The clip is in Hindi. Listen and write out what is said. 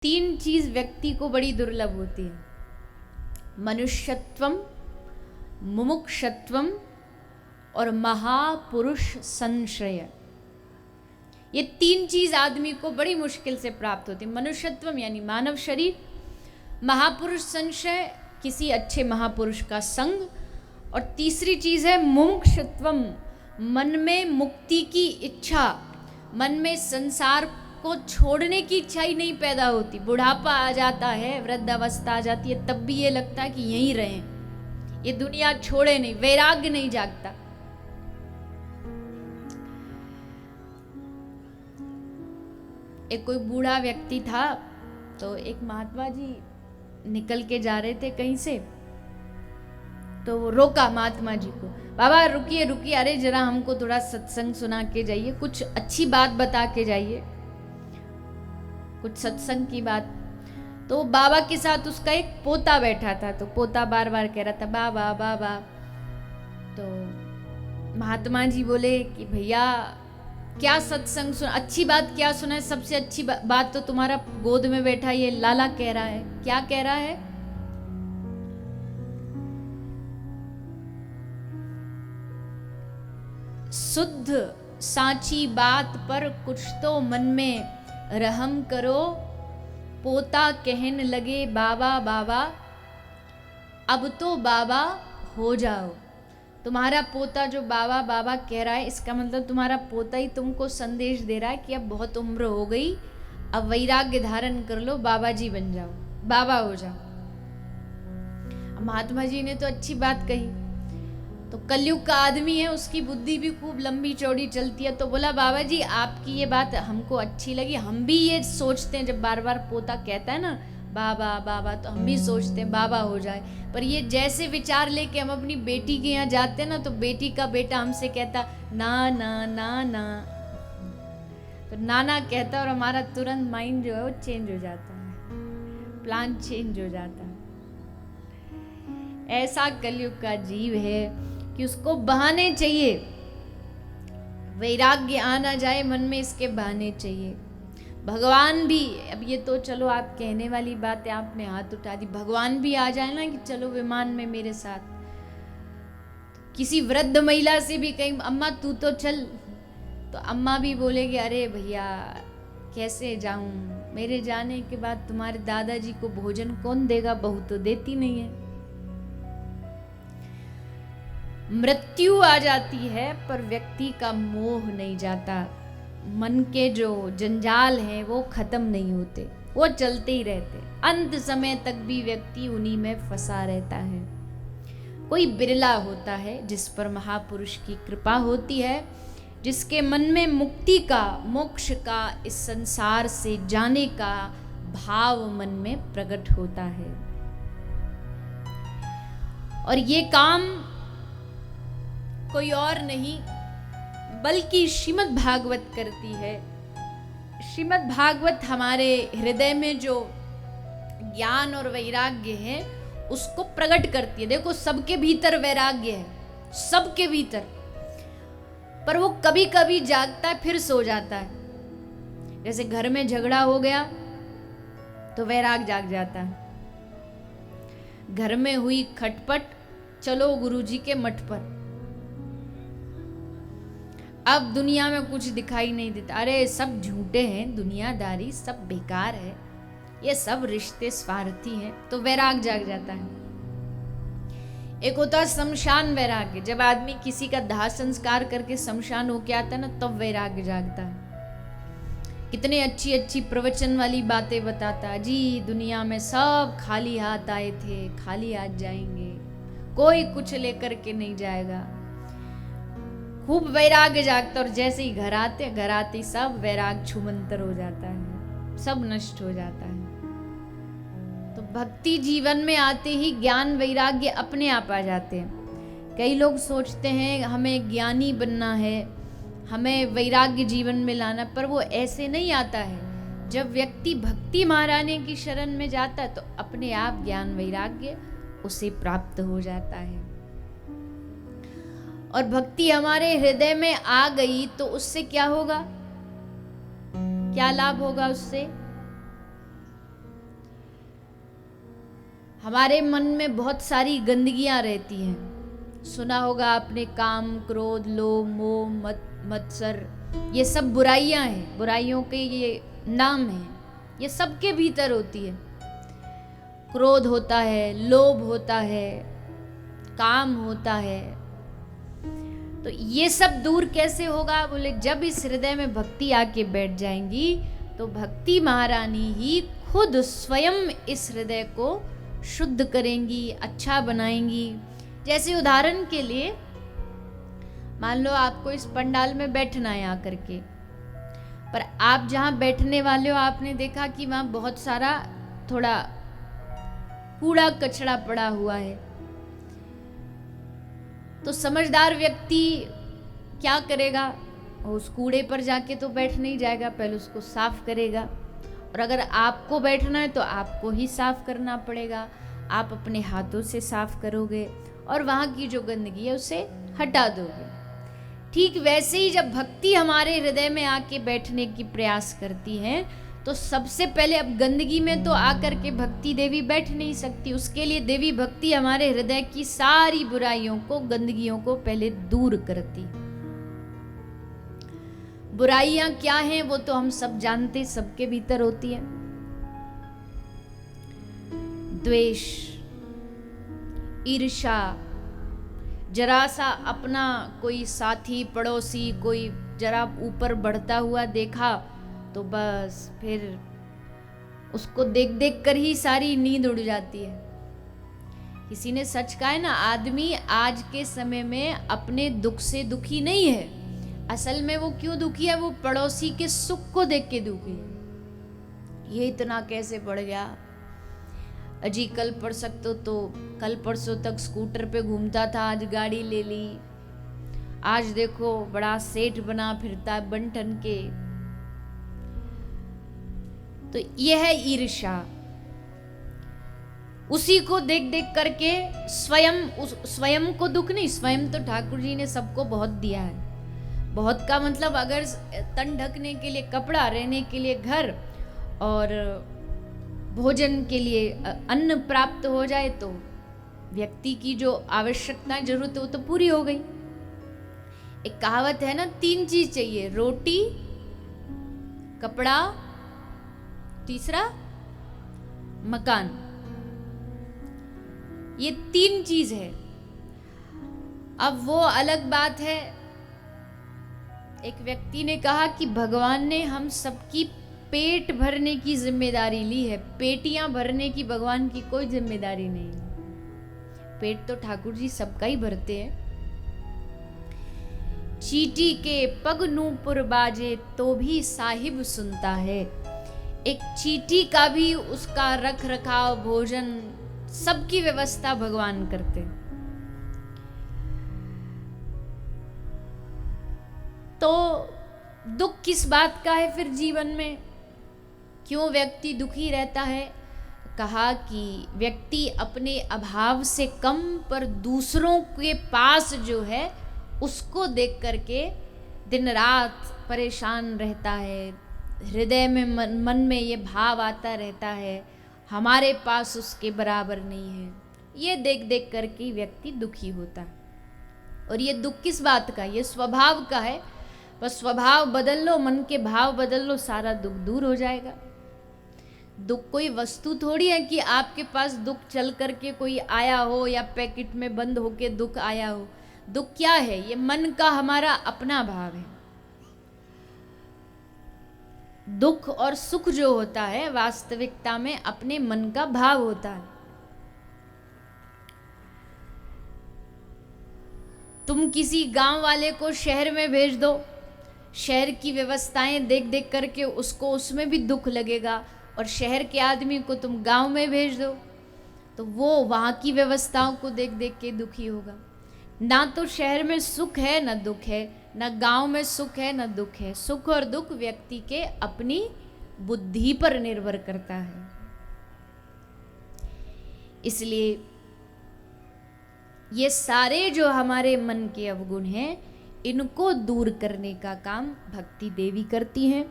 तीन चीज व्यक्ति को बड़ी दुर्लभ होती है: मनुष्यत्वम, मुमुक्षत्वम और महापुरुष संश्रय। ये तीन चीज आदमी को बड़ी मुश्किल से प्राप्त होती है। मनुष्यत्वम यानी मानव शरीर, महापुरुष संश्रय किसी अच्छे महापुरुष का संग, और तीसरी चीज है मुमुक्षत्वम, मन में मुक्ति की इच्छा, मन में संसार को छोड़ने की इच्छा ही नहीं पैदा होती। बुढ़ापा आ जाता है, वृद्धावस्था आ जाती है, तब भी ये लगता है कि यहीं रहें, ये दुनिया छोड़े नहीं, वैराग्य नहीं जागता। एक कोई बूढ़ा व्यक्ति था, तो एक महात्मा जी निकल के जा रहे थे कहीं से, तो वो रोका महात्मा जी को, बाबा रुकिए रुकिए, अरे जरा हमको थोड़ा सत्संग सुना के जाइए, कुछ अच्छी बात बता के जाइए, कुछ सत्संग की बात। तो बाबा के साथ उसका एक पोता बैठा था, तो पोता बार बार कह रहा था बाबा बाबा। तो महात्मा जी बोले कि भैया क्या सत्संग सुना, अच्छी बात क्या सुना है? सबसे अच्छी बात तो तुम्हारा गोद में बैठा ये लाला कह रहा है। क्या कह रहा है? शुद्ध सांची बात पर कुछ तो मन में रहम करो, पोता कहने लगे बाबा बाबा, अब तो बाबा हो जाओ। तुम्हारा पोता जो बाबा बाबा कह रहा है, इसका मतलब तुम्हारा पोता ही तुमको संदेश दे रहा है कि अब बहुत उम्र हो गई, अब वैराग्य धारण कर लो, बाबा जी बन जाओ, बाबा हो जाओ। महात्मा जी ने तो अच्छी बात कही, तो कलयुग का आदमी है, उसकी बुद्धि भी खूब लंबी चौड़ी चलती है, तो बोला बाबा जी आपकी ये बात हमको अच्छी लगी, हम भी ये सोचते हैं, जब बार बार पोता कहता है ना बाबा बाबा, तो हम भी सोचते हैं बाबा हो जाए। पर ये जैसे विचार लेके हम अपनी बेटी के यहाँ जाते हैं ना, तो बेटी का बेटा हमसे कहता ना ना ना ना, तो नाना कहता और हमारा तुरंत माइंड जो है वो चेंज हो जाता है, प्लान चेंज हो जाता है। ऐसा कलयुग का जीव है कि उसको बहाने चाहिए, वैराग्य आना जाए मन में, इसके बहाने चाहिए। भगवान भी, अब ये तो चलो आप कहने वाली बात है, आपने हाथ उठा दी, भगवान भी आ जाए ना कि चलो विमान में मेरे साथ, किसी वृद्ध महिला से भी कहीं अम्मा तू तो चल, तो अम्मा भी बोलेगी अरे भैया कैसे जाऊं, मेरे जाने के बाद तुम्हारे दादाजी को भोजन कौन देगा, बहू तो देती नहीं है। मृत्यु आ जाती है पर व्यक्ति का मोह नहीं जाता, मन के जो जंजाल हैं वो खत्म नहीं होते, वो चलते ही रहते, अंत समय तक भी व्यक्ति उन्हीं में फंसा रहता है। कोई बिरला होता है जिस पर महापुरुष की कृपा होती है, जिसके मन में मुक्ति का, मोक्ष का, इस संसार से जाने का भाव मन में प्रकट होता है। और ये काम कोई और नहीं बल्कि श्रीमद् भागवत करती है। श्रीमद् भागवत हमारे हृदय में जो ज्ञान और वैराग्य है उसको प्रकट करती है। देखो सबके भीतर वैराग्य है, सबके भीतर, पर वो कभी कभी जागता है फिर सो जाता है। जैसे घर में झगड़ा हो गया तो वैराग जाग जाता है, घर में हुई खटपट, चलो गुरुजी के मठ पर, अब दुनिया में कुछ दिखाई नहीं देता, अरे सब झूठे हैं, दुनियादारी सब बेकार है, ये सब रिश्ते स्वार्थी हैं, तो वैराग जाग जाता है। एक होता है शमशान वैराग्य, जब आदमी किसी का दाह संस्कार करके शमशान होके आता है ना, तब वैराग्य जागता है। कितने अच्छी अच्छी प्रवचन वाली बातें बताता है, जी दुनिया में सब खाली हाथ आए थे, खाली हाथ जाएंगे, कोई कुछ लेकर के नहीं जाएगा, खूब वैराग्य जागता। और जैसे ही घर आते ही सब वैराग छुमंतर हो जाता है, सब नष्ट हो जाता है। तो भक्ति जीवन में आते ही ज्ञान वैराग्य अपने आप आ जाते हैं। कई लोग सोचते हैं हमें ज्ञानी बनना है, हमें वैराग्य जीवन में लाना, पर वो ऐसे नहीं आता है। जब व्यक्ति भक्ति महारानी की शरण में जाता है तो अपने आप ज्ञान वैराग्य उसे प्राप्त हो जाता है। और भक्ति हमारे हृदय में आ गई तो उससे क्या होगा, क्या लाभ होगा उससे? हमारे मन में बहुत सारी गंदगियां रहती हैं। सुना होगा आपने, काम, क्रोध, लोभ, मोह, मत्सर, ये सब बुराइयां हैं, बुराइयों के ये नाम हैं। ये सबके भीतर होती है। क्रोध होता है, लोभ होता है, काम होता है। तो ये सब दूर कैसे होगा? बोले जब इस हृदय में भक्ति आके बैठ जाएंगी तो भक्ति महारानी ही खुद स्वयं इस हृदय को शुद्ध करेंगी, अच्छा बनाएंगी। जैसे उदाहरण के लिए मान लो आपको इस पंडाल में बैठना है आकर के, पर आप जहां बैठने वाले हो आपने देखा कि वहां बहुत सारा थोड़ा कूड़ा कचरा पड़ा हुआ है। तो समझदार व्यक्ति क्या करेगा? उस कूड़े पर जाके तो बैठ नहीं जाएगा, पहले उसको साफ करेगा। और अगर आपको बैठना है तो आपको ही साफ करना पड़ेगा। आप अपने हाथों से साफ करोगे और वहाँ की जो गंदगी है उसे हटा दोगे। ठीक वैसे ही जब भक्ति हमारे हृदय में आके बैठने की प्रयास करती है तो सबसे पहले, अब गंदगी में तो आकर के भक्ति देवी बैठ नहीं सकती। उसके लिए देवी भक्ति हमारे हृदय की सारी बुराइयों को, गंदगियों को पहले दूर करती। बुराइयां क्या हैं वो तो हम सब जानते, सबके भीतर होती है। द्वेष, ईर्ष्या, जरा सा अपना कोई साथी, पड़ोसी कोई जरा ऊपर बढ़ता हुआ देखा तो बस फिर उसको देख देख कर ही सारी नींद उड़ जाती है। किसी ने सच कहा है ना, आदमी आज के समय में अपने दुख से दुखी नहीं है। असल में वो क्यों दुखी है? वो पड़ोसी के सुख को देख के दुखी है। ये इतना कैसे बढ़ गया? अजी कल कल परसों तक स्कूटर पे घूमता था, आज गाड़ी ले ली। आज देखो बड़ा सेठ बना फिरता है बन ठन के। तो यह है ईर्ष्या। उसी को देख देख करके स्वयं को दुख नहीं। स्वयं तो ठाकुर जी ने सबको बहुत दिया है। बहुत का मतलब, अगर तन ढकने के लिए कपड़ा, रहने के लिए घर और भोजन के लिए अन्न प्राप्त हो जाए तो व्यक्ति की जो आवश्यकताएं, जरूरत है वो तो पूरी हो गई। एक कहावत है ना, 3 चीज चाहिए, रोटी, कपड़ा, तीसरा मकान। ये 3 चीज है। अब वो अलग बात है, एक व्यक्ति ने कहा कि भगवान ने हम सबकी पेट भरने की जिम्मेदारी ली है, पेटियां भरने की भगवान की कोई जिम्मेदारी नहीं है। पेट तो ठाकुर जी सबका ही भरते हैं। चींटी के पग नूपुर बाजे तो भी साहिब सुनता है। एक चींटी का भी उसका रख रखाव, भोजन, सबकी व्यवस्था भगवान करते। तो दुख किस बात का है फिर जीवन में? क्यों व्यक्ति दुखी रहता है? कहा कि व्यक्ति अपने अभाव से कम पर दूसरों के पास जो है उसको देख करके दिन रात परेशान रहता है। हृदय में मन में ये भाव आता रहता है, हमारे पास उसके बराबर नहीं है। ये देख देख करके व्यक्ति दुखी होता है। और ये दुख किस बात का? ये स्वभाव का है। बस स्वभाव बदल लो, मन के भाव बदल लो, सारा दुख दूर हो जाएगा। दुख कोई वस्तु थोड़ी है कि आपके पास दुख चल करके कोई आया हो या पैकेट में बंद होके दुख आया हो। दुख क्या है? ये मन का हमारा अपना भाव है। दुख और सुख जो होता है वास्तविकता में अपने मन का भाव होता है। तुम किसी गांव वाले को शहर में भेज दो, शहर की व्यवस्थाएं देख देख करके उसको उसमें भी दुख लगेगा। और शहर के आदमी को तुम गांव में भेज दो तो वो वहाँ की व्यवस्थाओं को देख देख के दुखी होगा। ना तो शहर में सुख है ना दुख है, ना गांव में सुख है ना दुख है। सुख और दुख व्यक्ति के अपनी बुद्धि पर निर्भर करता है। इसलिए ये सारे जो हमारे मन के अवगुण हैं, इनको दूर करने का काम भक्ति देवी करती हैं।